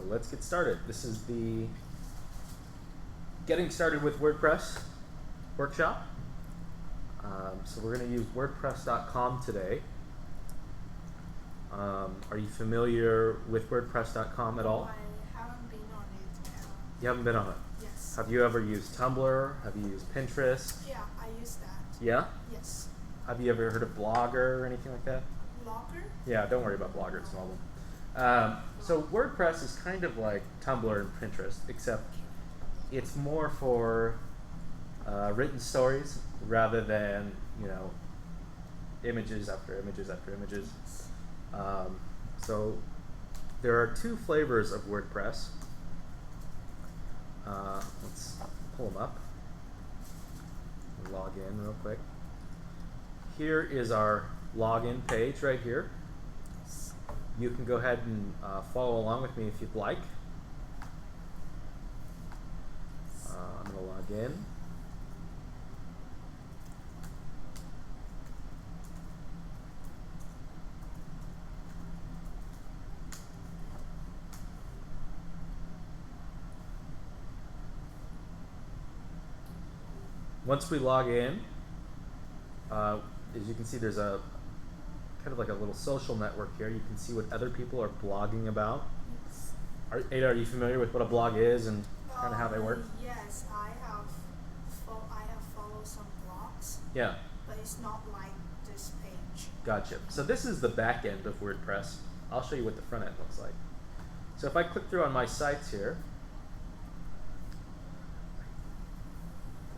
let's get started. This is the Getting Started with WordPress workshop. So we're going to use WordPress.com today. Are you familiar with WordPress.com at all? I haven't been on it now. You haven't been on it? Yes. Have you ever used Tumblr? Have you used Pinterest? Yeah, I use that. Yeah? Yes. Have you ever heard of Blogger or anything like that? Blogger? Yeah, don't worry about Blogger, it's normal. So WordPress is kind of like Tumblr and Pinterest, except it's more for written stories rather than, images after images after images. So there are two flavors of WordPress. Let's pull them up. Log in real quick. Here is our login page right here. You can go ahead and follow along with me if you'd like. I'm going to log in. Once we log in, as you can see, there's a kind of like a little social network here. You can see what other people are blogging about. Yes. Ada, are you familiar with what a blog is and kind of how they work? Yes, I have followed some blogs. Yeah. But it's not like this page. Gotcha. So this is the back end of WordPress. I'll show you what the front end looks like. So if I click through on my sites here,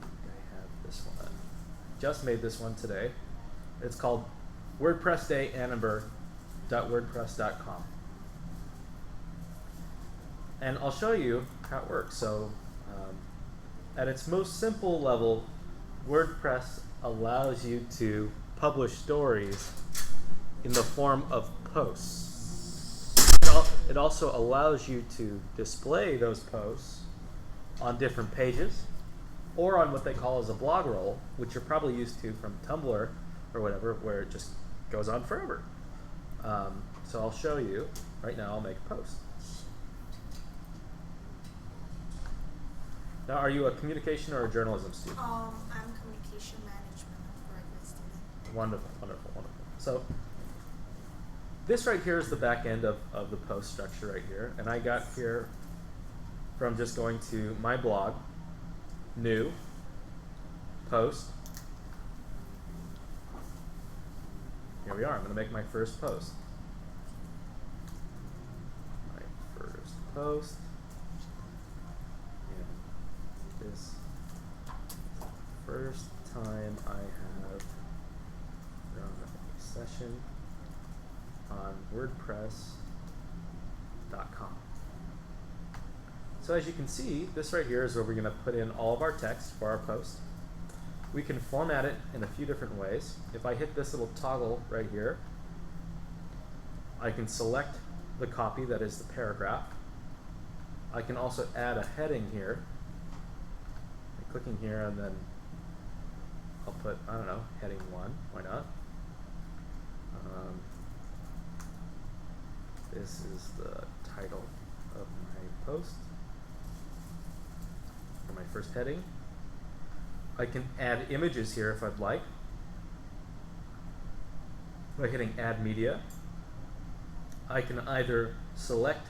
I have this one. Just made this one today. It's called WordPress Day Annenberg.wordpress.com. And I'll show you how it works. So at its most simple level, WordPress allows you to publish stories in the form of posts. It also allows you to display those posts on different pages or on what they call as a blog roll, which you're probably used to from Tumblr or whatever, where it just goes on forever. So I'll show you. Right now I'll make a post. Now, are you a communication or a journalism student? I'm communication management graduate student. Wonderful, wonderful, wonderful. So this right here is the back end of the post structure right here. And I got here from just going to my blog, new, post. Here we are. I'm going to make my first post. My first post. And this is the first time I have run a session on WordPress.com. So as you can see, this right here is where we're going to put in all of our text for our post. We can format it in a few different ways. If I hit this little toggle right here, I can select the copy that is the paragraph. I can also add a heading here. By clicking here, and then I'll put, I don't know, heading 1. Why not? This is the title of my post for my first heading. I can add images here if I'd like by hitting Add Media. I can either select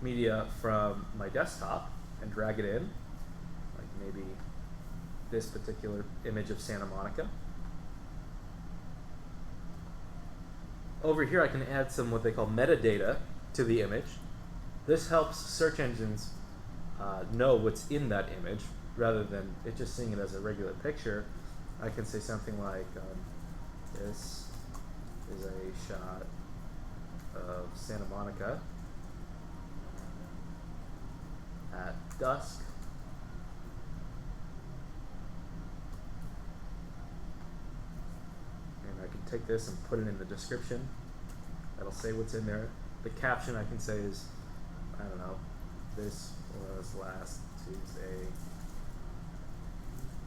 media from my desktop and drag it in, like maybe this particular image of Santa Monica. Over here I can add some what they call metadata to the image. This helps search engines know what's in that image rather than it just seeing it as a regular picture. I can say something like, this is a shot of Santa Monica at dusk. And I can take this and put it in the description. That'll say what's in there. The caption I can say is, I don't know, this was last Tuesday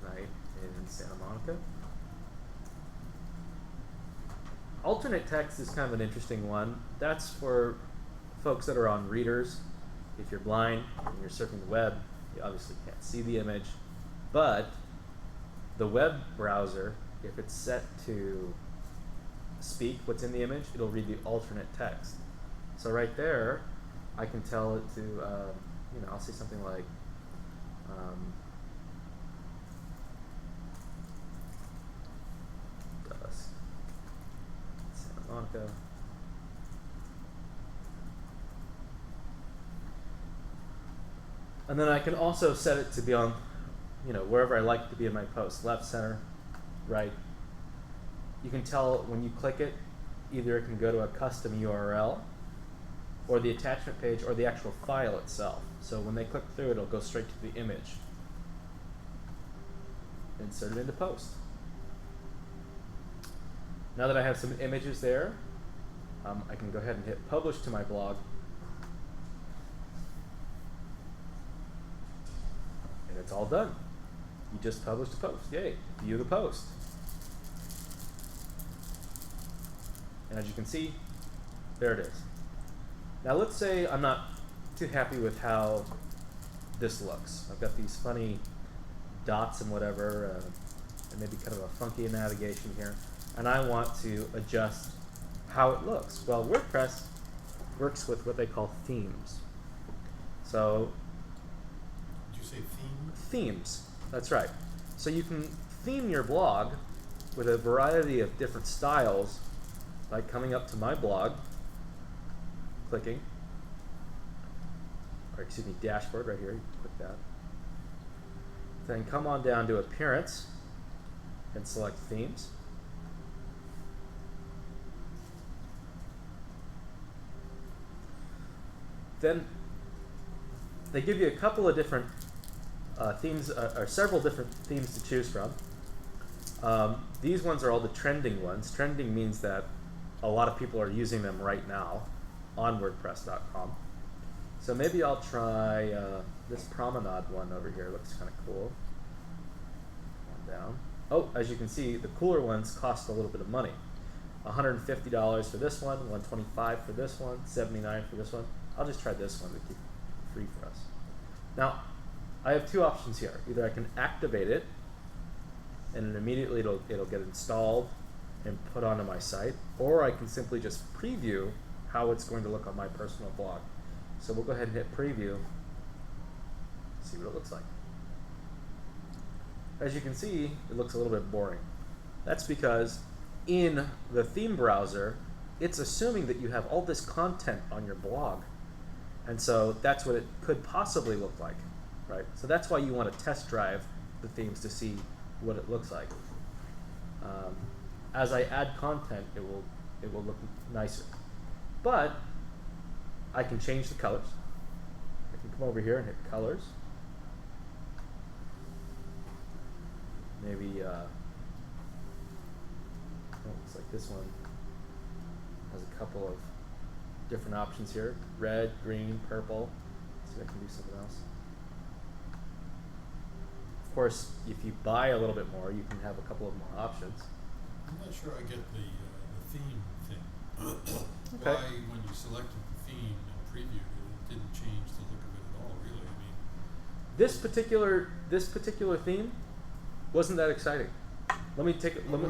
night in Santa Monica. Alternate text is kind of an interesting one. That's for folks that are on readers. If you're blind and you're surfing the web, you obviously can't see the image, but the web browser, if it's set to speak what's in the image, it'll read the alternate text. So right there, I can tell it to, you know, I'll say something like, dusk, Santa Monica. And then I can also set it to be on, you know, wherever I like it to be in my post, left, center, right. You can tell when you click it, either it can go to a custom URL, or the attachment page, or the actual file itself. So when they click through, it'll go straight to the image. Insert it into post. Now that I have some images there, I can go ahead and hit publish to my blog. And it's all done. You just published a post. Yay. View the post. And as you can see, there it is. Now let's say I'm not too happy with how this looks. I've got these funny dots and whatever, and maybe kind of a funky navigation here. And I want to adjust how it looks. Well, WordPress works with what they call themes. So, did you say theme? Themes, that's right. So you can theme your blog with a variety of different styles, like coming up to my blog, clicking, or excuse me, dashboard right here, you can click that. Then come on down to appearance and select themes. Then they give you a couple of different themes, or several different themes to choose from. These ones are all the trending ones. Trending means that a lot of people are using them right now on WordPress.com. So maybe I'll try this promenade one over here. Looks kind of cool. One down. Oh, as you can see, the cooler ones cost a little bit of money. $150 for this one, $125 for this one, $79 for this one. I'll just try this one to keep it free for us. Now, I have two options here. Either I can activate it, and immediately it'll get installed and put onto my site, or I can simply just preview how it's going to look on my personal blog. So we'll go ahead and hit preview, see what it looks like. As you can see, it looks a little bit boring. That's because in the theme browser, it's assuming that you have all this content on your blog. And so that's what it could possibly look like, right? So that's why you want to test drive the themes to see what it looks like. As I add content, it will look nicer. But I can change the colors. I can come over here and hit colors. Maybe, oh, looks like this one has a couple of different options here. Red, green, purple. Let's see if I can do something else. Of course, if you buy a little bit more, you can have a couple of more options. I'm not sure I get the theme thing. Okay. Why, when you selected the theme and previewed it, it didn't change the look of it at all, really? I mean, This particular theme wasn't that exciting. Let me take it. well,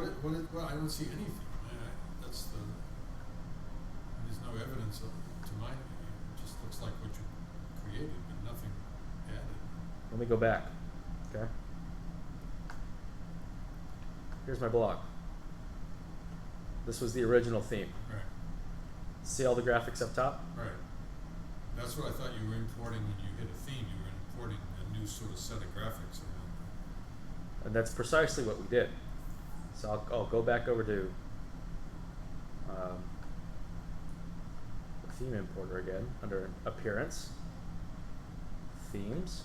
I don't see anything. That's the. There's no evidence of, to my opinion. It just looks like what you created, but nothing added. Let me go back. Okay. Here's my blog. This was the original theme. Right. See all the graphics up top? Right. That's what I thought you were importing when you hit a theme. You were importing a new sort of set of graphics around it. And that's precisely what we did. So I'll go back over to the theme importer again, under Appearance, Themes.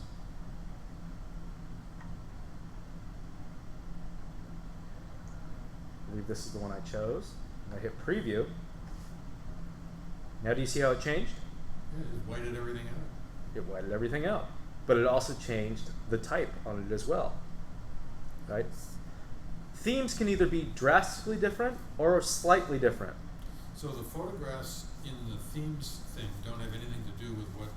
I believe this is the one I chose. And I hit Preview. Now do you see how it changed? Yeah, it just whited everything out. It whited everything out. But it also changed the type on it as well. Right? Themes can either be drastically different or slightly different. So the photographs in the themes thing don't have anything to do with what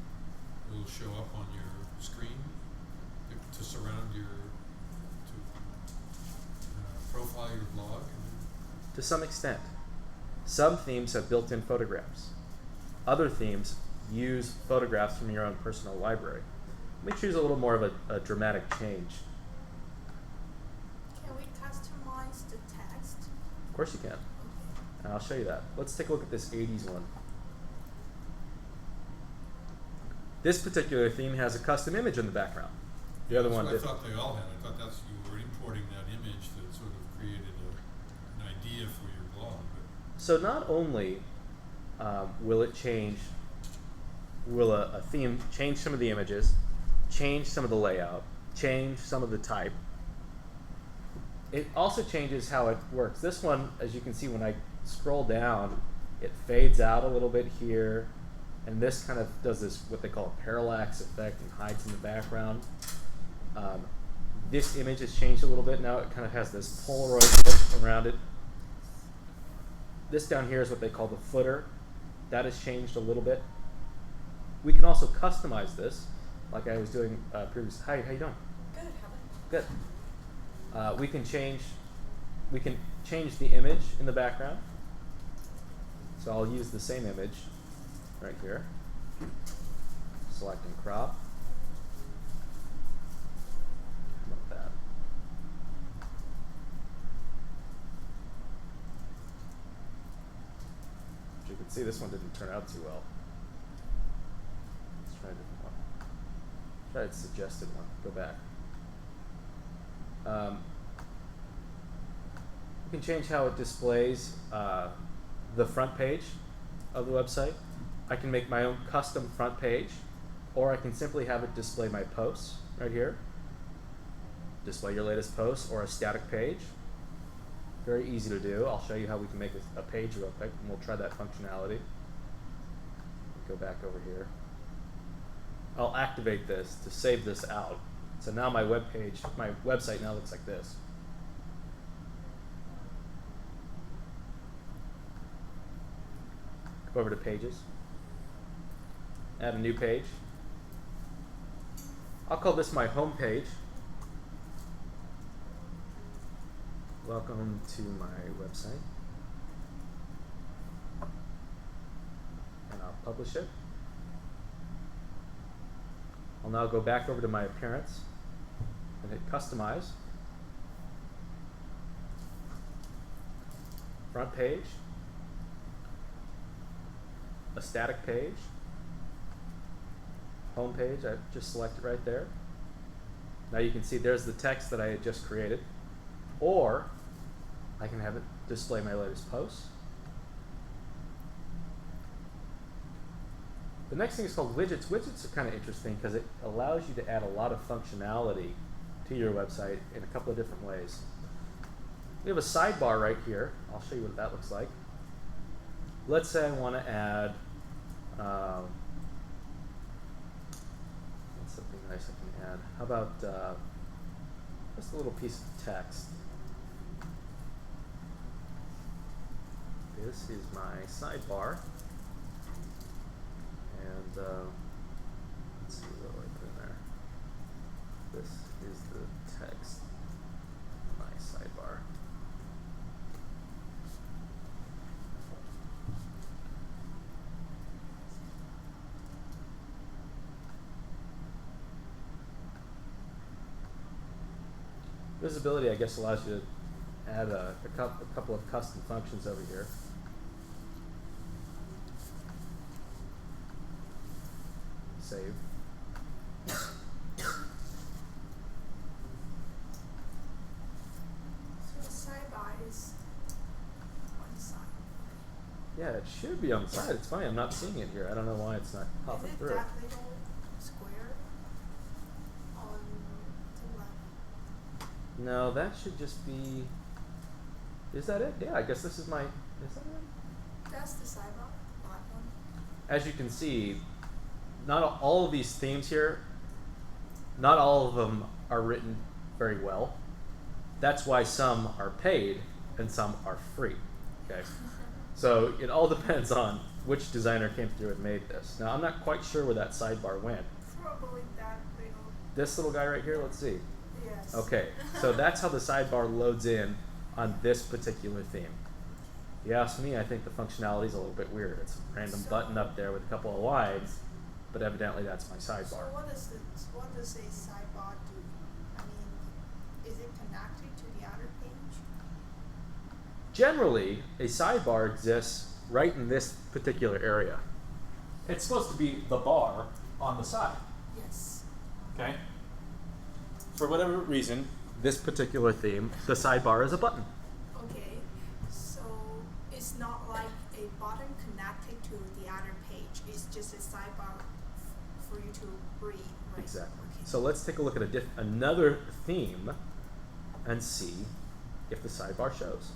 to some extent. Some themes have built-in photographs. Other themes use photographs from your own personal library. Let me choose a little more of a dramatic change. Can we customize the text? Of course you can. Okay. And I'll show you that. Let's take a look at this 80s one. This particular theme has a custom image in the background. The other one That's did. what I thought they all had. I thought that's you were importing that image that sort of created an idea for your blog. But So not only will it change, will a theme change some of the images, change some of the layout, change some of the type, it also changes how it works. This one, as you can see, when I scroll down, it fades out a little bit here, and this kind of does this, what they call a parallax effect, and hides in the background. This image has changed a little bit. Now it kind of has this Polaroid look around it. This down here is what they call the footer. That has changed a little bit. We can also customize this, like I was doing previously. Hi, how you doing? Good, how Good. We can change the image in the background. So I'll use the same image right here. Select and crop. How about that? As you can see, this one didn't turn out too well. Let's try a different one. Try a suggested one. Go back. You can change how it displays the front page of the website. I can make my own custom front page, or I can simply have it display my posts right here. Display your latest posts or a static page. Very easy to do. I'll show you how we can make a page real quick, and we'll try that functionality. Go back over here. I'll activate this to save this out. So now my web page, my website now looks like this. Go over to pages. Add a new page. I'll call this my home page. Welcome to my website. And I'll publish it. I'll now go back over to my appearance and hit customize. Front page. A static page. Home page, I just select it right there. Now you can see there's the text that I had just created. Or I can have it display my latest posts. The next thing is called widgets. Widgets are kind of interesting because it allows you to add a lot of functionality to your website in a couple of different ways. We have a sidebar right here. I'll show you what that looks like. Let's say I want to add what's something nice I can add. How about just a little piece of text. This is my sidebar. And let's see, what do I put in there? This is the text, my sidebar. Visibility, I guess, allows you to add a couple of custom functions over here. Save. So the sidebar is on the side. Yeah, it should be on the side. It's funny, I'm not seeing it here. I don't know why it's not popping Is it through. that little square on the left? No, that should just be. Is that it? Yeah, I guess this is my. Is that it? That's the sidebar, black one. As you can see, not all of these themes here, not all of them are written very well. That's why some are paid and some are free. Okay, so it all depends on which designer came through and made this. Now I'm not quite sure where that sidebar went. Probably that little. This little guy right here. Let's see. Yes. Okay, so that's how the sidebar loads in on this particular theme. you ask me, I think the functionality is a little bit weird. It's a random button up there with a couple of lines, but evidently that's my sidebar. So what does a sidebar do? I mean, is it connected to the other page? Generally, a sidebar exists right in this particular area. It's supposed to be the bar on the side. Yes. Okay? For whatever reason, this particular theme, the sidebar is a button. Okay. So it's not like a button connected to the other page. It's just a sidebar for you to read, right? Exactly. Okay. So let's take a look at another theme and see if the sidebar shows.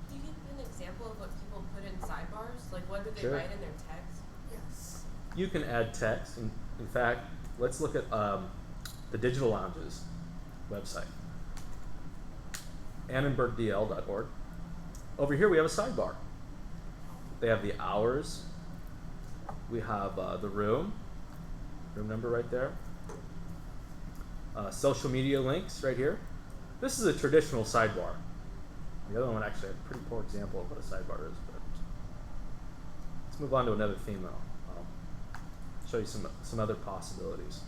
Can you give an example of what people put in sidebars? Like what do they Sure. write in their text? Yes. You can add text. In fact, let's look at the Digital Lounge's website, annenbergdl.org. Over here we have a sidebar. They have the hours. We have the room number right there. Social media links right here. This is a traditional sidebar. The other one actually had a pretty poor example of what a sidebar is. But let's move on to another theme though. I'll show you some other possibilities.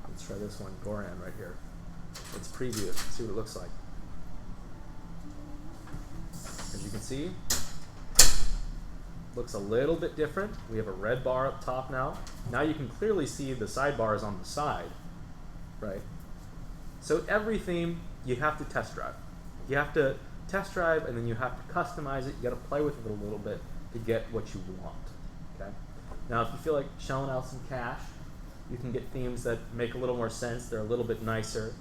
Let's try this one, Goran, right here. Let's preview it, see what it looks like. As you can see, looks a little bit different. We have a red bar up top now. Now you can clearly see the sidebar is on the side, right? So every theme you have to test drive. You have to test drive and then you have to customize it. You got to play with it a little bit to get what you want. Okay. Now, if you feel like shelling out some cash, you can get themes that make a little more sense. They're a little bit nicer.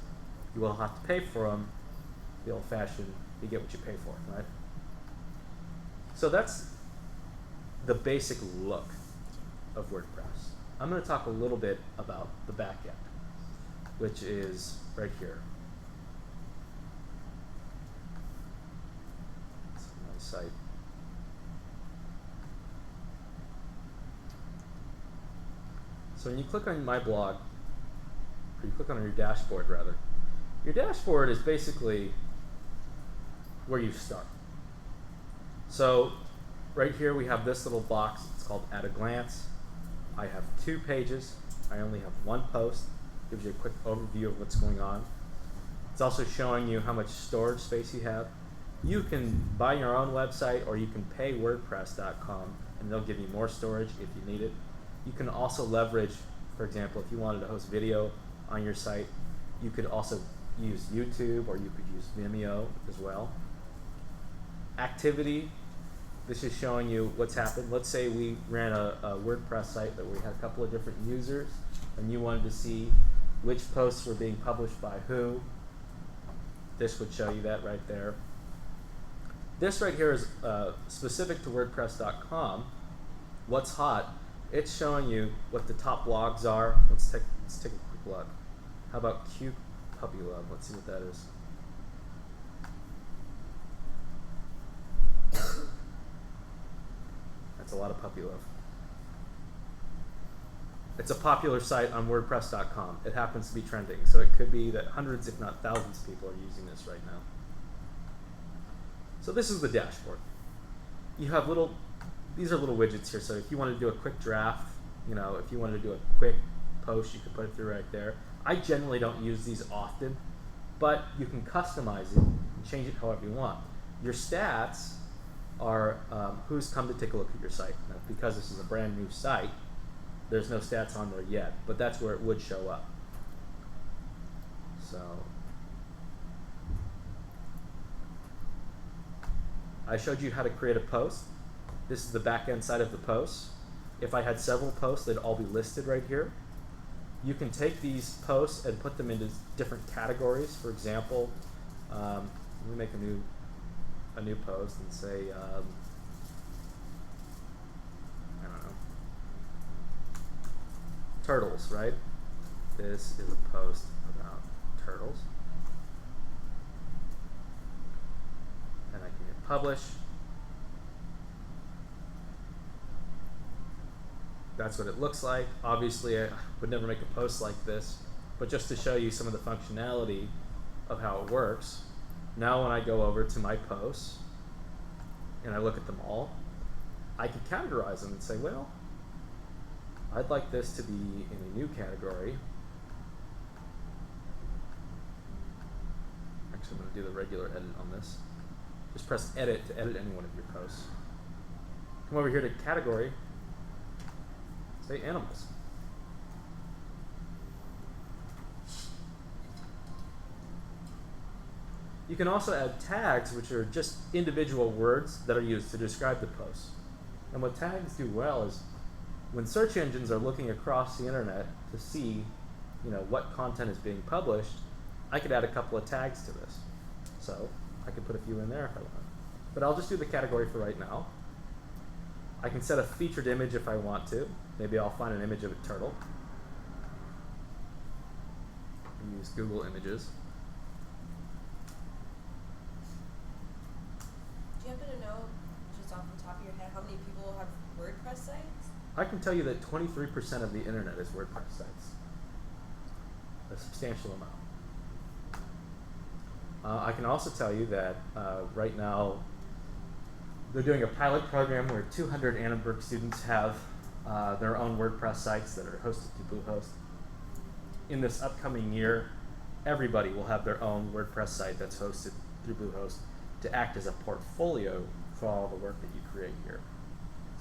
You will have to pay for them. The old-fashioned, you get what you pay for, right? So that's the basic look of WordPress. I'm going to talk a little bit about the back end, which is right here. It's my site. So when you click on my blog, or you click on your dashboard rather, your dashboard is basically where you start. So right here we have this little box. It's called At a Glance. I have 2 pages. I only have 1 post. Gives you a quick overview of what's going on. It's also showing you how much storage space you have. You can buy your own website or you can pay WordPress.com and they'll give you more storage if you need it. You can also leverage, for example, if you wanted to host video on your site, you could also use YouTube or you could use Vimeo as well. Activity, this is showing you what's happened. Let's say we ran a WordPress site that we had a couple of different users and you wanted to see which posts were being published by who. This would show you that right there. This right here is specific to WordPress.com. What's hot? It's showing you what the top blogs are. Let's take a quick look. How about Cute Puppy Love? Let's see what that is. That's a lot of puppy love. It's a popular site on WordPress.com. It happens to be trending, so it could be that hundreds, if not thousands, of people are using this right now. So this is the dashboard. You have these are little widgets here, so if you want to do a quick draft, if you wanted to do a quick post, you could put it through right there. I generally don't use these often, but you can customize it and change it however you want. Your stats are who's come to take a look at your site. Now, because this is a brand new site, there's no stats on there yet, but that's where it would show up. So I showed you how to create a post. This is the back end side of the post. If I had several posts, they'd all be listed right here. You can take these posts and put them into different categories. For example, let me make a new post and say, I don't know, turtles, right? This is a post about turtles. publish. That's what it looks like. Obviously, I would never make a post like this, but just to show you some of the functionality of how it works. Now when I go over to my posts and I look at them all, I can categorize them and say, well, I'd like this to be in a new category. Actually, I'm going to do the regular edit on this. Just press edit to edit any one of your posts. Come over here to category. Say animals. You can also add tags, which are just individual words that are used to describe the post. And what tags do well is when search engines are looking across the internet to see, what content is being published, I could add a couple of tags to this. So I could put a few in there if I want. But I'll just do the category for right now. I can set a featured image if I want to. Maybe I'll find an image of a turtle. And use Google Images. Do you happen to know, just off the top of your head, how many people have WordPress sites? I can tell you that 23% of the internet is WordPress sites. A substantial amount. I can also tell you that right now they're doing a pilot program where 200 Annenberg students have their own WordPress sites that are hosted through Bluehost. In this upcoming year, everybody will have their own WordPress site that's hosted through Bluehost to act as a portfolio for all the work that you create here.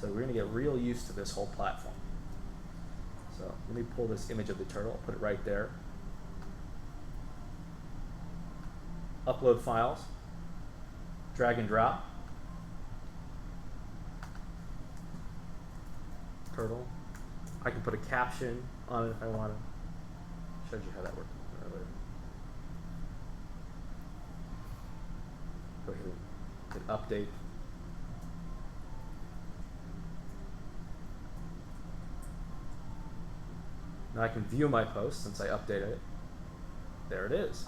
So we're going to get real used to this whole platform. So let me pull this image of the turtle, I'll put it right there. Upload files, drag and drop. Turtle. I can put a caption on it if I want to. Showed you how that worked earlier. Go ahead and hit update. Now I can view my post since I updated it. There it is.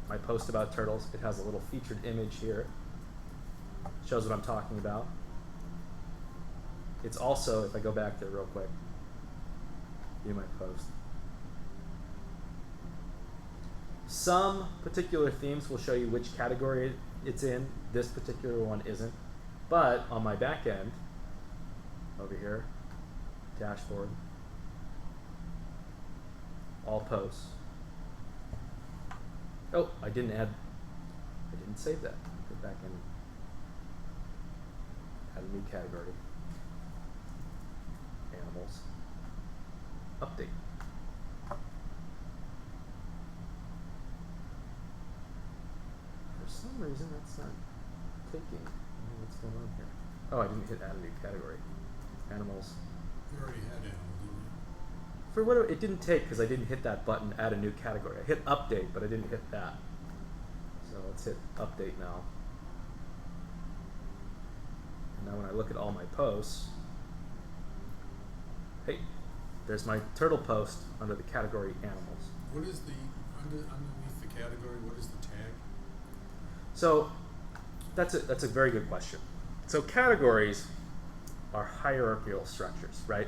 My post about turtles. It has a little featured image here. Shows what I'm talking about. It's also, if I go back there real quick, view my post. Some particular themes will show you which category it's in. This particular one isn't. But on my back end, over here, dashboard, all posts. Oh, I didn't save that. Go back and add a new category. Animals. Update. For some reason that's not taking. I don't know what's going on here. Oh, I didn't hit add a new category. Animals. You already had animal, didn't you? For whatever, it didn't take because I didn't hit that button, add a new category. I hit update, but I didn't hit that. So let's hit update now. And now when I look at all my posts, hey, there's my turtle post under the category animals. What is the, underneath the category, what is the tag? So that's a very good question. So categories are hierarchical structures, right?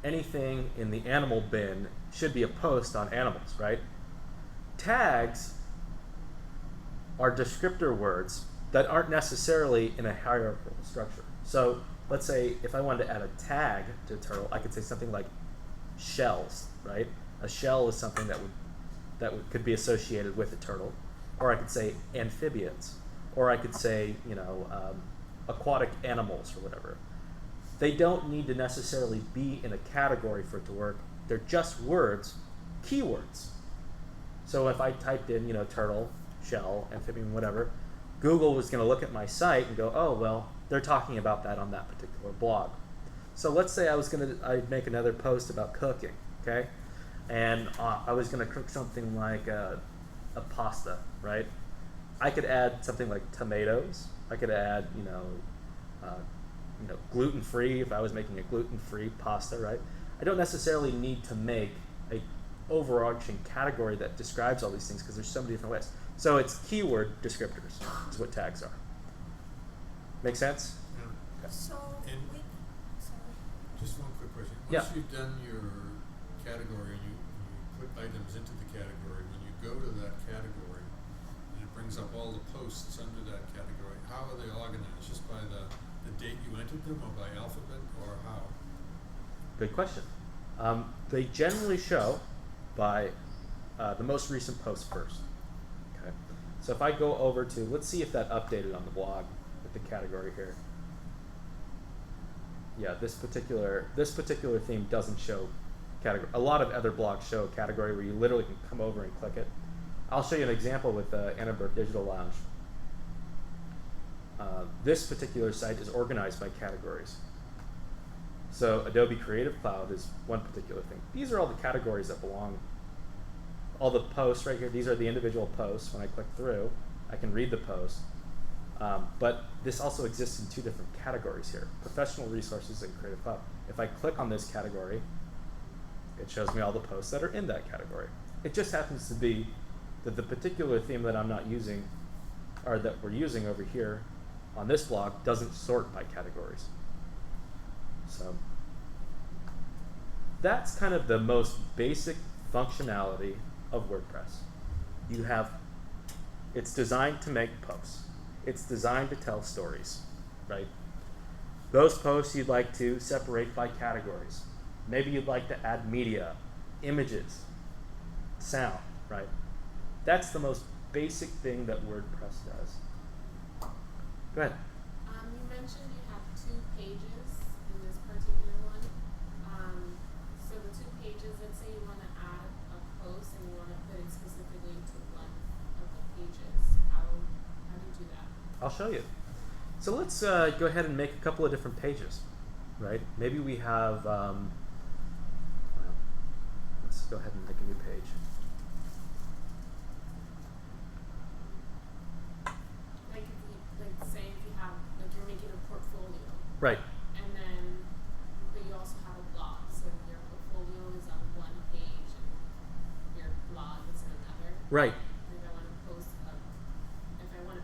Anything in the animal bin should be a post on animals, right? Tags are descriptor words that aren't necessarily in a hierarchical structure. So let's say if I wanted to add a tag to a turtle, I could say something like shells, right? A shell is something that could be associated with a turtle. Or I could say amphibians. Or I could say, aquatic animals or whatever. They don't need to necessarily be in a category for it to work. They're just words, keywords. So if I typed in, turtle, shell, amphibian, whatever, Google was going to look at my site and go, oh, well, they're talking about that on that particular blog. So let's say I'd make another post about cooking, okay? And I was going to cook something like a pasta, right? I could add something like tomatoes. I could add, gluten-free if I was making a gluten-free pasta, right? I don't necessarily need to make a overarching category that describes all these things because there's so many different ways. So it's keyword descriptors is what tags are. Make sense? Yeah. So And- we, sorry. Just one quick question. Yeah. Once you've done your category and you put items into the category, when you go to that category and it brings up all the posts under that category, how are they organized? Just by the date you entered them, or by alphabet, or how? Good question. They generally show by the most recent post first. Okay. So if I go over to, let's see if that updated on the blog with the category here. Yeah, this particular theme doesn't show category. A lot of other blogs show a category where you literally can come over and click it. I'll show you an example with Annenberg Digital Lounge. This particular site is organized by categories. So Adobe Creative Cloud is one particular thing. These are all the categories that belong. All the posts right here, these are the individual posts. When I click through, I can read the post. But this also exists in two different categories here, professional resources and Creative Cloud. If I click on this category, it shows me all the posts that are in that category. It just happens to be that the particular theme that I'm not using, or that we're using over here on this blog, doesn't sort by categories. So that's kind of the most basic functionality of WordPress. You have, it's designed to make posts. It's designed to tell stories, right? Those posts you'd like to separate by categories. Maybe you'd like to add media, images, sound, right? That's the most basic thing that WordPress does. Go ahead. You mentioned you have 2 pages in this particular one. So the 2 pages, let's say you want to add a post and you want to put it specifically to one of the pages. How do you do that? I'll show you. So let's go ahead and make a couple of different pages, right? Maybe we have, well, let's go ahead and make a new page. Like, say if you have, like you're making a portfolio. Right. And then, but you also have a blog. So your portfolio is on one page and your blog is on another. Right. If I want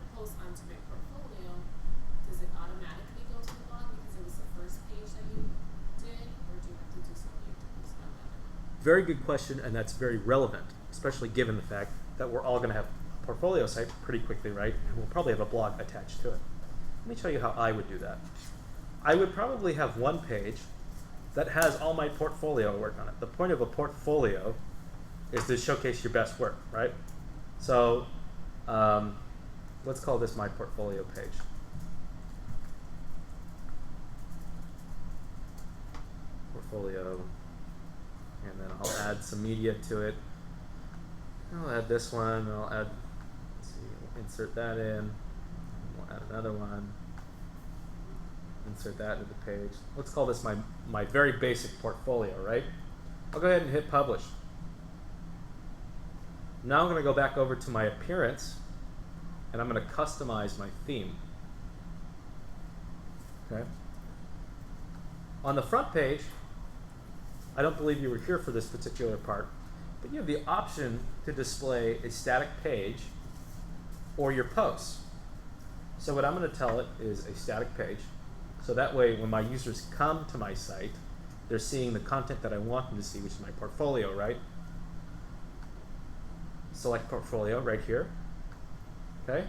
to post onto my portfolio, does it automatically go to the blog because it was the first page that you did, or do you have to do something to post on the other one? Very good question, and that's very relevant, especially given the fact that we're all going to have a portfolio site pretty quickly, right? And we'll probably have a blog attached to it. Let me show you how I would do that. I would probably have one page that has all my portfolio work on it. The point of a portfolio is to showcase your best work, right? So let's call this my portfolio page. Portfolio, and then I'll add some media to it. I'll add this one, and I'll add, let's see, we'll insert that in, and we'll add another one, insert that into the page. Let's call this my very basic portfolio, right? I'll go ahead and hit publish. Now I'm going to go back over to my appearance, and I'm going to customize my theme. Okay. On the front page, I don't believe you were here for this particular part, but you have the option to display a static page or your posts. So what I'm going to tell it is a static page. So that way when my users come to my site, they're seeing the content that I want them to see, which is my portfolio, right? Select portfolio right here. Okay.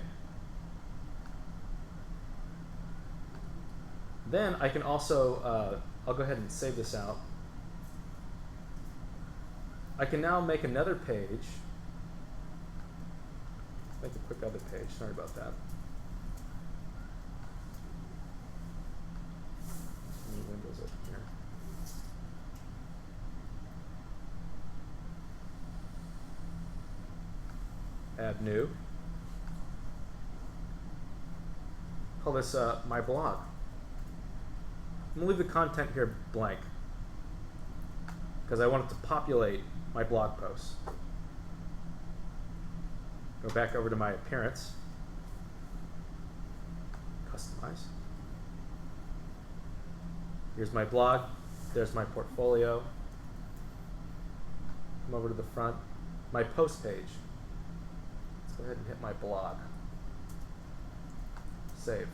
Then I can also, I'll go ahead and save this out. I can now make another page. Make a quick other page. Sorry about that. New windows open here. Add new. Call this my blog. I'm going to leave the content here blank because I want it to populate my blog posts. Go back over to my appearance. Customize. Here's my blog. There's my portfolio. Come over to the front. My post page. Let's go ahead and hit my blog. Save.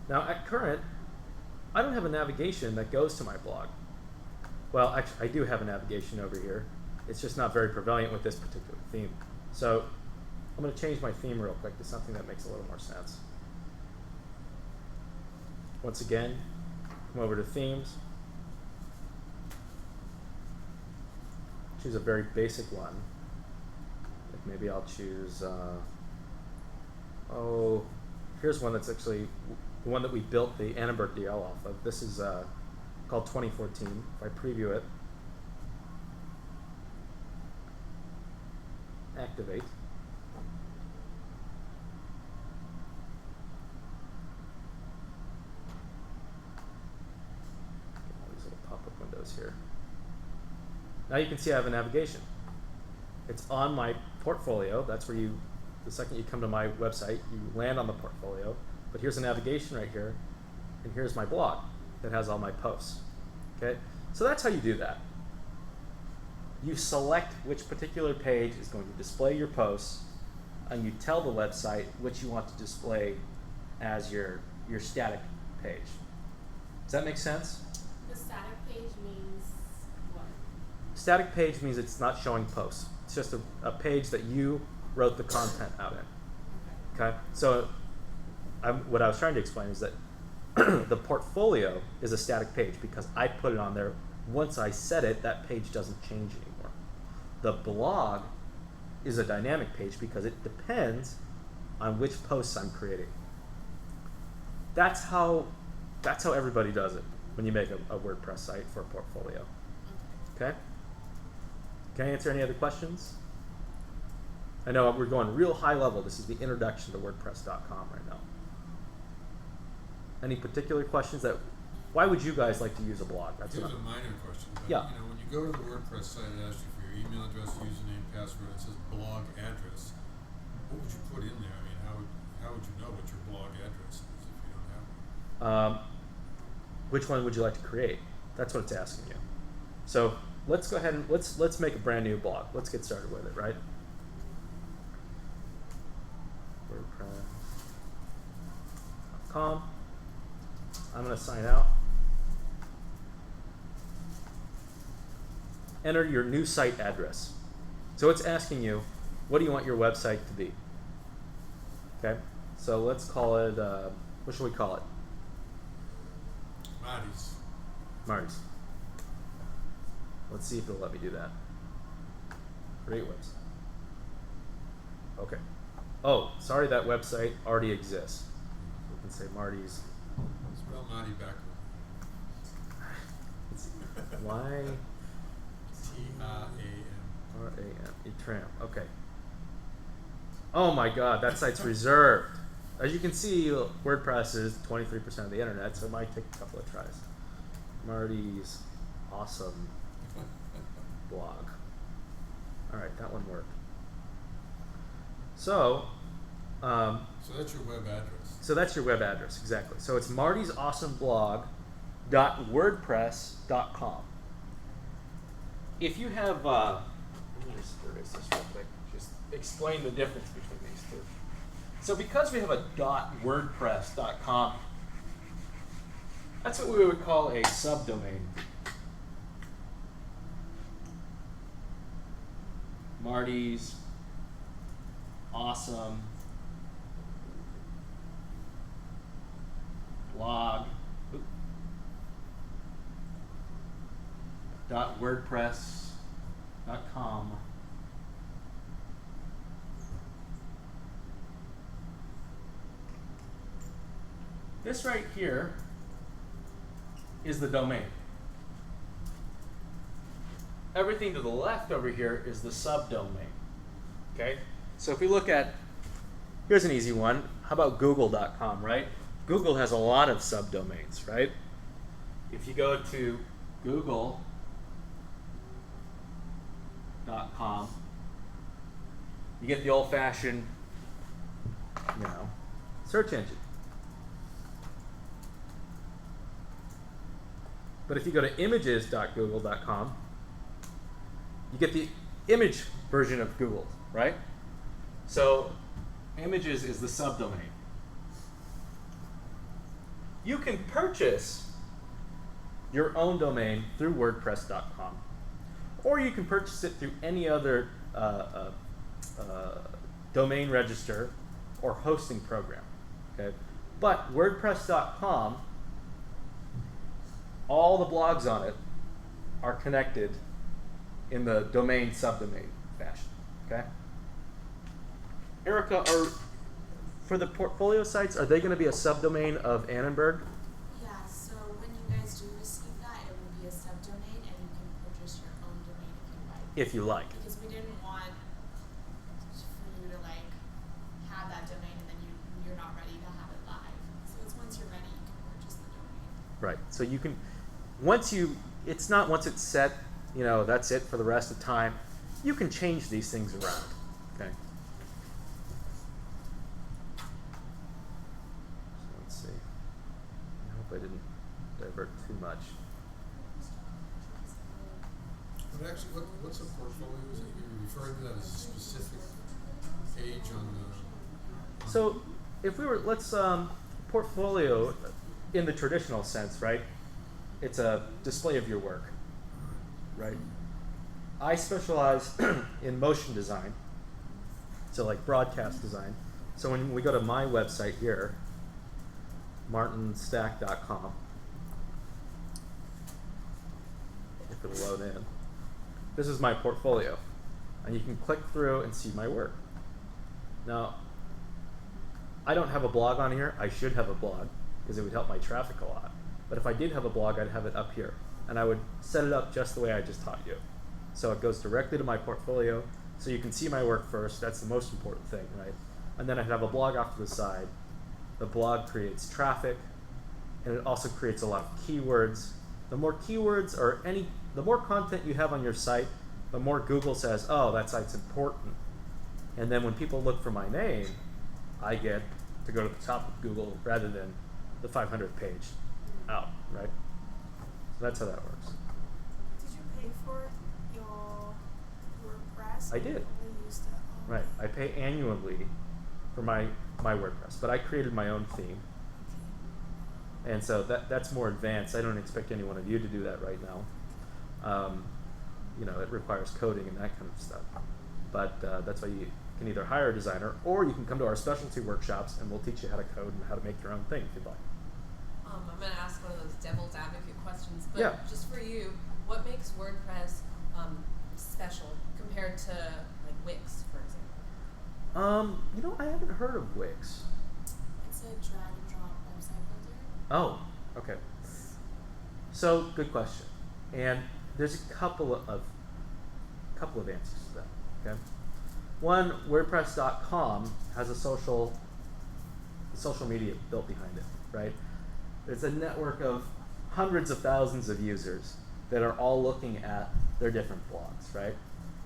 Now at current, I don't have a navigation that goes to my blog. Well, actually, I do have a navigation over here. It's just not very prevalent with this particular theme. So I'm going to change my theme real quick to something that makes a little more sense. Once again, come over to themes. Choose a very basic one. Like maybe I'll choose, here's one that's actually the one that we built the Annenberg DL off of. This is called 2014. If I preview it, activate. All these little pop-up windows here. Now you can see I have a navigation. It's on my portfolio. That's where you, the second you come to my website, you land on the portfolio. But here's a navigation right here, and here's my blog that has all my posts. Okay, so that's how you do that. You select which particular page is going to display your posts, and you tell the website which you want to display as your static page. Does that make sense? The static page means what? Static page means it's not showing posts. It's just a page that you wrote the content out in. Okay, so what I was trying to explain is that the portfolio is a static page because I put it on there. Once I set it, that page doesn't change anymore. The blog is a dynamic page because it depends on which posts I'm creating. That's how everybody does it when you make a WordPress site for a portfolio. Okay? Can I answer any other questions? I know we're going real high level. This is the introduction to WordPress.com right now. Any particular questions why would you guys like to use a blog? Here's a minor question. But, Yeah. You know, when you go to the WordPress site, it asks you for your email address, username, password. It says blog address. What would you put in there? I mean, how would you know what your blog address is if you don't have one? Which one would you like to create? That's what it's asking you. So let's go ahead and let's make a brand new blog. Let's get started with it, right? WordPress.com. I'm going to sign out. Enter your new site address. So it's asking you, what do you want your website to be? Okay, so let's call it, what should we call it? Marty's. Let's see if it'll let me do that. Create website. Okay. Oh, sorry, that website already exists. We can say Marty's. Spell Marty backward. Y T-R-A-M. R-A-M. Etram. Okay. Oh my God, that site's reserved. As you can see, WordPress is 23% of the internet, so it might take a couple of tries. Marty's awesome blog. All right, that one worked. So that's your web address. So that's your web address, exactly. So it's marty'sawesomeblog.wordpress.com. If you have, let me just erase this real quick. Just explain the difference between these two. So because we have a .wordpress.com, that's what we would call a subdomain. Marty's awesome blog .wordpress.com. This right here is the domain. Everything to the left over here is the subdomain. Okay? So if we look at, here's an easy one. How about google.com, right? Google has a lot of subdomains, right? If you go to google.com, you get the old-fashioned, search engine. But if you go to images.google.com, you get the image version of Google, right? So images is the subdomain. You can purchase your own domain through WordPress.com, or you can purchase it through any other domain register or hosting program. Okay, but WordPress.com, all the blogs on it are connected in the domain subdomain fashion. Okay. Erica, for the portfolio sites, are they going to be a subdomain of Annenberg? Yeah, so when you guys do receive that, it will be a subdomain, and you can purchase your own domain if you like. If you like. Because we didn't want for you to like have that domain and then you're not ready to have it live. So it's once you're ready, you can purchase the domain. Right. So you can, it's not once it's set, that's it for the rest of the time. You can change these things around. Okay. So let's see. I hope I didn't divert too much. But actually, what's a portfolio? Is it you're referring to that as a specific page on the? So if we were, let's portfolio in the traditional sense, right? It's a display of your work, right? I specialize in motion design, so like broadcast design. So when we go to my website here, martinstack.com, if it'll load in, this is my portfolio, and you can click through and see my work. Now, I don't have a blog on here. I should have a blog because it would help my traffic a lot. But if I did have a blog, I'd have it up here, and I would set it up just the way I just taught you. So it goes directly to my portfolio, so you can see my work first. That's the most important thing, right? And then I'd have a blog off to the side. The blog creates traffic, and it also creates a lot of keywords. The more keywords or the more content you have on your site, the more Google says, oh, that site's important. And then when people look for my name, I get to go to the top of Google rather than the 500th page out, right? So that's how that works. Did you pay for your WordPress? I did. You only used it. Oh, Right. okay. I pay annually for my WordPress, but I created my own theme. And so that's more advanced. I don't expect any one of you to do that right now. It requires coding and that kind of stuff. But that's why you can either hire a designer, or you can come to our specialty workshops and we'll teach you how to code and how to make your own thing if you'd like. I'm going to ask one of those devil's advocate questions, but Yeah. just for you, what makes WordPress special compared to like Wix, for example? I haven't heard of Wigs. It's a drag and drop website builder. Oh, okay. So good question, and there's a couple of answers to that. Okay, one, WordPress.com has a social media built behind it, right? It's a network of hundreds of thousands of users that are all looking at their different blogs, right?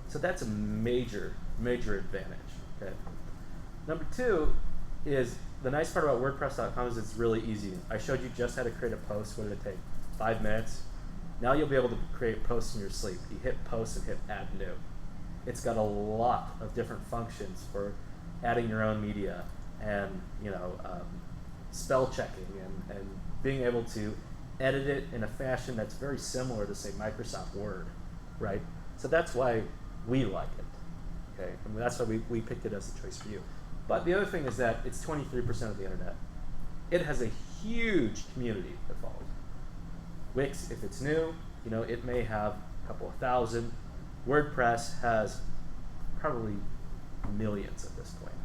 So that's a major advantage. Okay. Number two is the nice part about WordPress.com is it's really easy. I showed you just how to create a post. What did it take? 5 minutes. Now you'll be able to create posts in your sleep. You hit post and hit add new. It's got a lot of different functions for adding your own media and spell checking and being able to edit it in a fashion that's very similar to, say, Microsoft Word, right? So that's why we like it, okay? And that's why we picked it as a choice for you. But the other thing is that it's 23% of the internet. It has a huge community that follows. Wix, if it's new, it may have a couple of thousand. WordPress has probably millions at this point.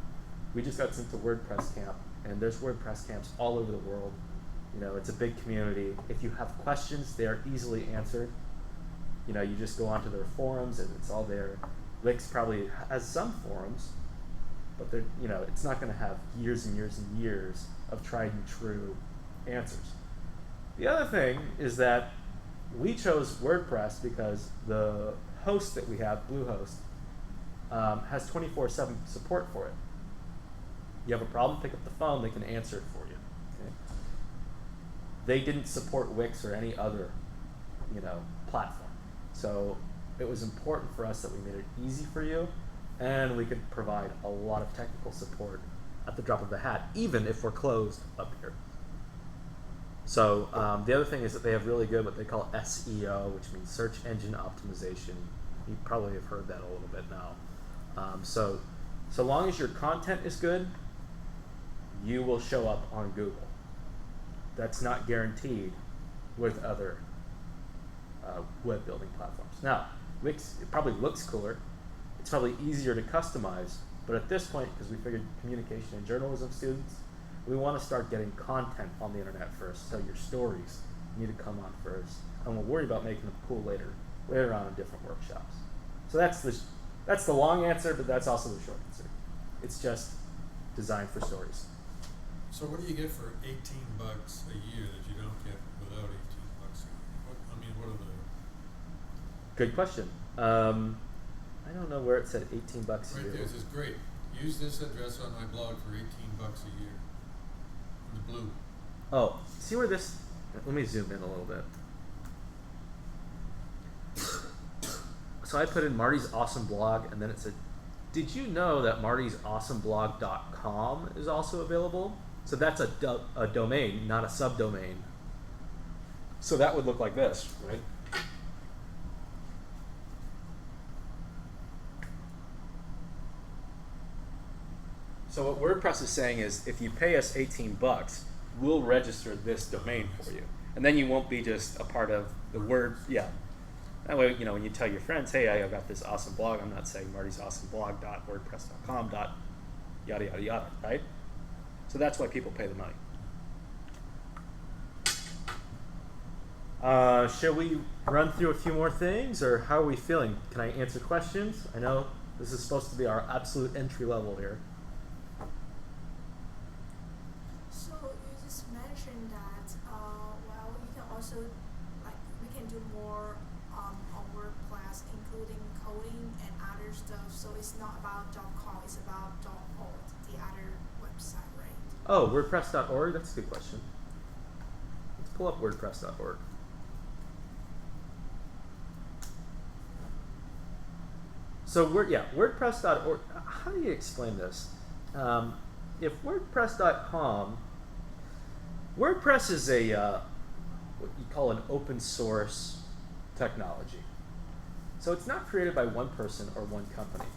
We just got sent to WordPress camp, and there's WordPress camps all over the world. It's a big community. If you have questions, they are easily answered. You just go onto their forums and it's all there. Wix probably has some forums, but they're, it's not going to have years and years and years of tried and true answers. The other thing is that we chose WordPress because the host that we have, Bluehost, has 24/7 support for it. You have a problem, pick up the phone, they can answer it for you. Okay? They didn't support Wix or any other, platform. So it was important for us that we made it easy for you, and we could provide a lot of technical support at the drop of a hat, even if we're closed up here. So the other thing is that they have really good what they call SEO, which means search engine optimization. You probably have heard that a little bit now. So long as your content is good, you will show up on Google. That's not guaranteed with other web building platforms. Now, Wix, it probably looks cooler. It's probably easier to customize, but at this point, because we figured communication and journalism students, we want to start getting content on the internet first. So your stories need to come on first, and we'll worry about making them cool later on in different workshops. So that's the long answer, but that's also the short answer. It's just designed for stories. So what do you get for $18 a year that you don't get without $18 a year? What are the... Good question. I don't know where it said $18 a Right year. there, it says, great, use this address on my blog for $18 a year. In the blue. Oh, see where this, let me zoom in a little bit. So I put in Marty's Awesome Blog, and then it said, did you know that martysawesomeblog.com is also available? So that's a domain, not a subdomain. So that would look like this, right? So what WordPress is saying is, if you pay us $18, we'll register this domain for you, and then you won't be just a part of the word. Yeah. That way, when you tell your friends, hey, I got this awesome blog, I'm not saying martysawesomeblog.wordpress.com. Yada yada yada, right? So that's why people pay the money. Shall we run through a few more things, or how are we feeling? Can I answer questions? I know this is supposed to be our absolute entry level here. So you just mentioned that, you can also, we can do more on WordPress, including coding and other stuff. So it's not about .com, it's about .org, the other website, right? Oh, WordPress.org? That's a good question. Let's pull up WordPress.org. So WordPress.org, how do you explain this? If WordPress.com, WordPress is what you call an open source technology. So it's not created by one person or one company.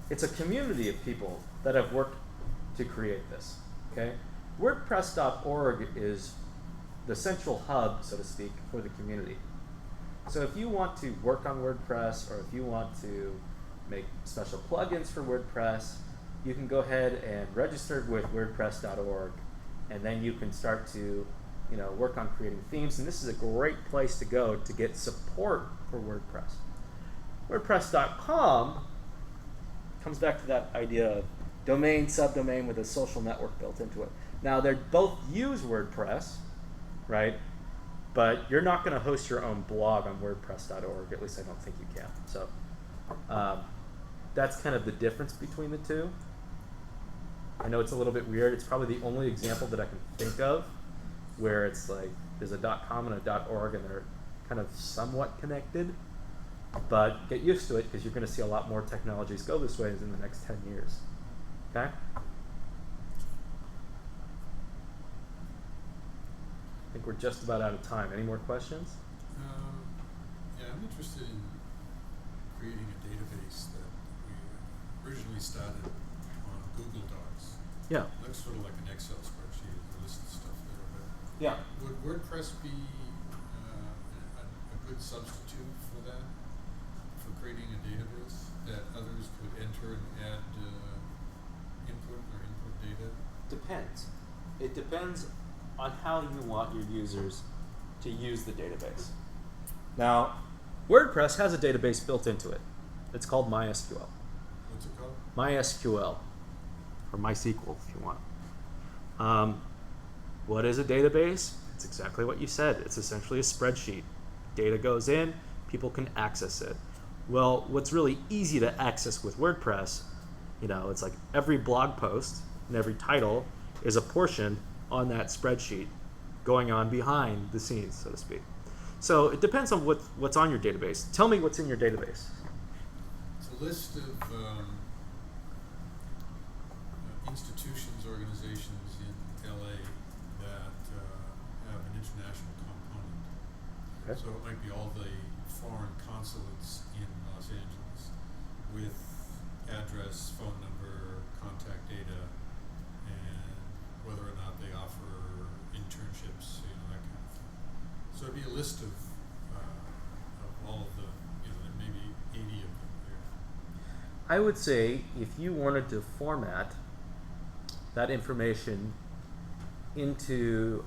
It's a community of people that have worked to create this. Okay? WordPress.org is the central hub, so to speak, for the community. So if you want to work on WordPress, or if you want to make special plugins for WordPress, you can go ahead and register with WordPress.org, and then you can start to work on creating themes. And this is a great place to go to get support for WordPress. WordPress.com comes back to that idea of domain, subdomain with a social network built into it. Now, they both use WordPress, right? But you're not going to host your own blog on WordPress.org. At least I don't think you can. So that's kind of the difference between the two. I know it's a little bit weird. It's probably the only example that I can think of where it's like there's a .com and a .org, and they're kind of somewhat connected. But get used to it, because you're going to see a lot more technologies go this way in the next 10 years. Okay? I think we're just about out of time. Any more questions? Yeah, I'm interested in creating a database that we originally started on Google Docs. Yeah. It looks sort of like an Excel spreadsheet with a list of stuff there. But Yeah. would WordPress be a good substitute for that? For creating a database that others could enter and add input data? Depends. It depends on how you want your users to use the database. Now, WordPress has a database built into it. It's called MySQL. What's it called? MySQL, or MySQL if you want. What is a database? It's exactly what you said. It's essentially a spreadsheet. Data goes in, people can access it. Well, what's really easy to access with WordPress, it's like every blog post and every title is a portion on that spreadsheet going on behind the scenes, so to speak. So it depends on what's on your database. Tell me what's in your database. It's a list of institutions, organizations in LA that have an international component. Okay. So it might be all the foreign consulates in Los Angeles with address, phone number, contact data, and whether or not they offer internships, that kind of thing. So it'd be a list of all of the, there may be 80 of them there. I would say if you wanted to format that information into,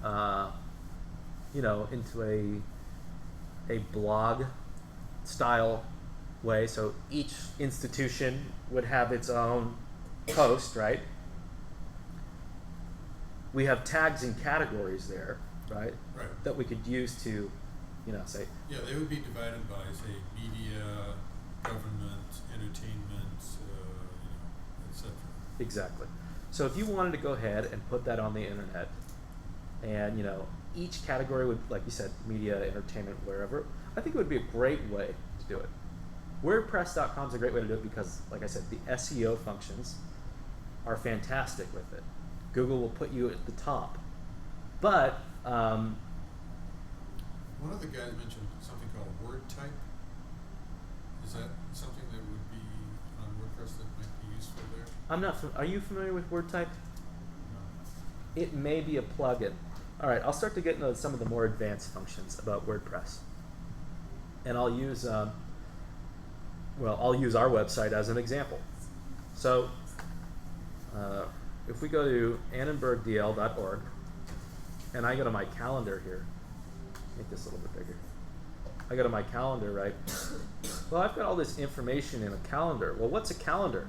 into a blog style way, so each institution would have its own post, right? We have tags and categories there, right? Right. That we could use to, say. Yeah, they would be divided by, say, media, government, entertainment, etc. Exactly. So if you wanted to go ahead and put that on the internet, and each category would, like you said, media, entertainment, wherever, I think it would be a great way to do it. WordPress.com is a great way to do it because, like I said, the SEO functions are fantastic with it. Google will put you at the top. But one of the guys mentioned something called word type. Is that something that would be on WordPress that might be useful there? I'm not. Are you familiar with word type? No. It may be a plugin. All right, I'll start to get into some of the more advanced functions about WordPress, and I'll use our website as an example. So if we go to annenbergdl.org, and I go to my calendar here, make this a little bit bigger. I go to my calendar, right? Well, I've got all this information in a calendar. Well, what's a calendar?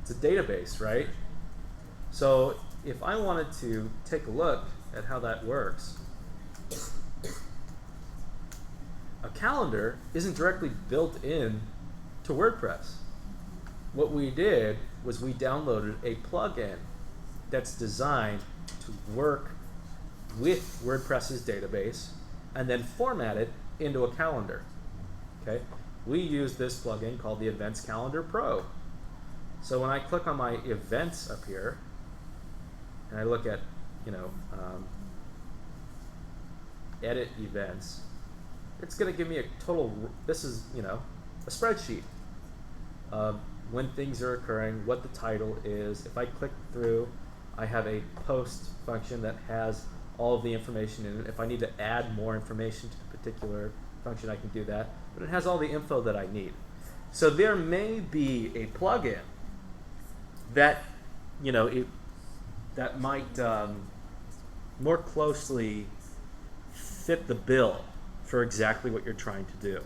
It's a database, right? So if I wanted to take a look at how that works, a calendar isn't directly built in to WordPress. What we did was we downloaded a plugin that's designed to work with WordPress's database and then format it into a calendar. Okay? We use this plugin called the Events Calendar Pro. So when I click on my events up here, and I look at, edit events, it's going to give me a total, this is, a spreadsheet of when things are occurring, what the title is. If I click through, I have a post function that has all of the information in it. If I need to add more information to the particular function, I can do that. But it has all the info that I need. So there may be a plugin that, that might more closely fit the bill for exactly what you're trying to do.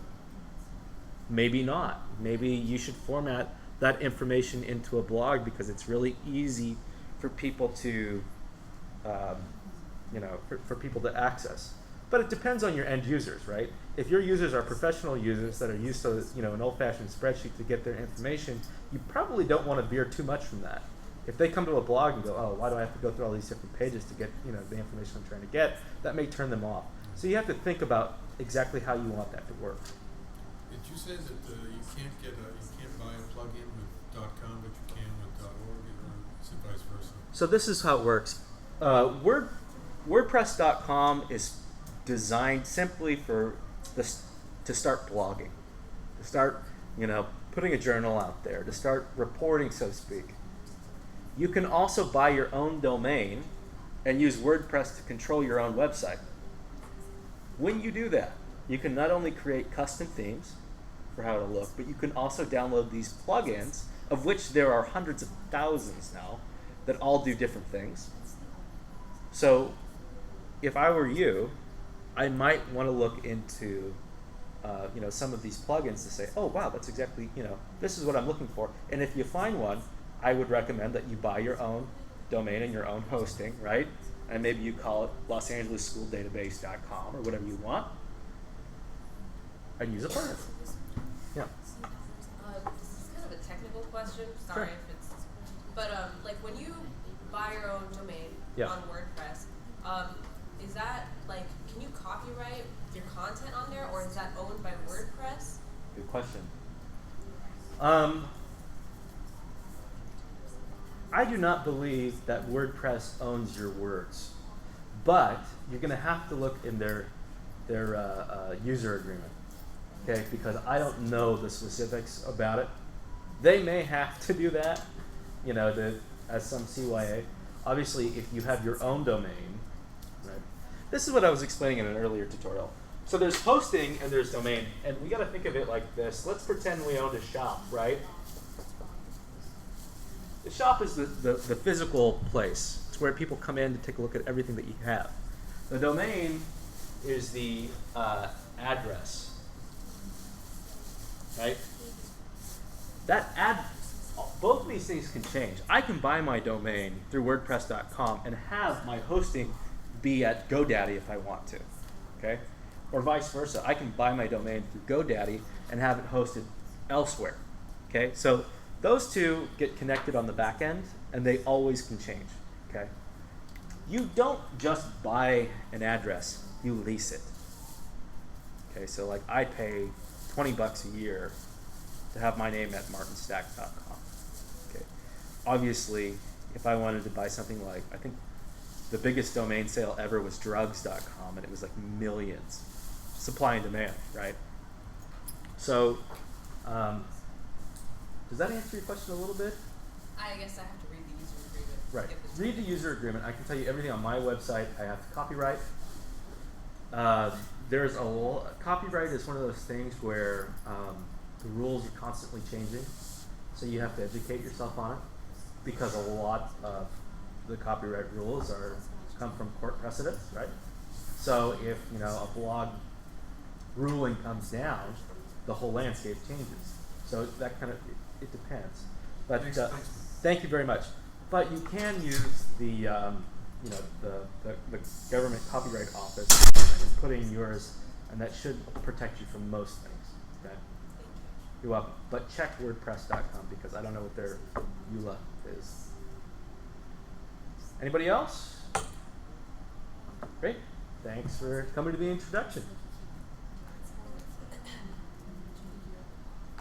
Maybe not. Maybe you should format that information into a blog because it's really easy for people to, for people to access. But it depends on your end users, right? If your users are professional users that are used to, an old-fashioned spreadsheet to get their information, you probably don't want to veer too much from that. If they come to a blog and go, oh, why do I have to go through all these different pages to get, the information I'm trying to get, that may turn them off. So you have to think about exactly how you want that to work. Did you say that you can't buy a plugin with .com, but you can with .org, or is it vice versa? So this is how it works. WordPress.com is designed simply for this, to start blogging, to start, putting a journal out there, to start reporting, so to speak. You can also buy your own domain and use WordPress to control your own website. When you do that, you can not only create custom themes for how to look, but you can also download these plugins, of which there are hundreds of thousands now, that all do different things. So if I were you, I might want to look into some of these plugins to say, oh wow, that's exactly, this is what I'm looking for. And if you find one, I would recommend that you buy your own domain and your own hosting, right? And maybe you call it LosAngelesSchoolDatabase.com or whatever you want, and use a plugin. Yeah. This is kind of a technical question. Sorry Sure. if it's, but like when you buy your own domain Yeah. on WordPress, is that like, can you copyright your content on there, or is that owned by WordPress? Good question. I do not believe that WordPress owns your words, but you're going to have to look in their user agreement, okay? Because I don't know the specifics about it. They may have to do that, you know, as some CYA. Obviously, if you have your own domain, right? This is what I was explaining in an earlier tutorial. So there's hosting and there's domain, and we got to think of it like this. Let's pretend we owned a shop, right? The shop is the physical place. It's where people come in to take a look at everything that you have. The domain is the address, right? Both of these things can change. I can buy my domain through WordPress.com and have my hosting be at GoDaddy if I want to, okay? Or vice versa. I can buy my domain through GoDaddy and have it hosted elsewhere, okay? So those two get connected on the back end, and they always can change, okay? You don't just buy an address, you lease it. Okay, so like I pay $20 a year to have my name at martinstack.com. Okay. Obviously, if I wanted to buy something like, I think the biggest domain sale ever was drugs.com, and it was like millions. Supply and demand, right? So, does that answer your question a little bit? I guess I have to read the user agreement. Right. Get this Read the user agreement. I can tell you everything on my website. I have to copyright. There's copyright is one of those things where the rules are constantly changing, so you have to educate yourself on it, because a lot of the copyright rules come from court precedents, right? So if a blog ruling comes down, the whole landscape changes. So that kind of it depends. But Thanks. thank you very much. But you can use the the government copyright office and put in yours, and that should protect you from most things. Okay? You're welcome. But check WordPress.com, because I don't know what their EULA is. Anybody else? Great. Thanks for coming to the introduction.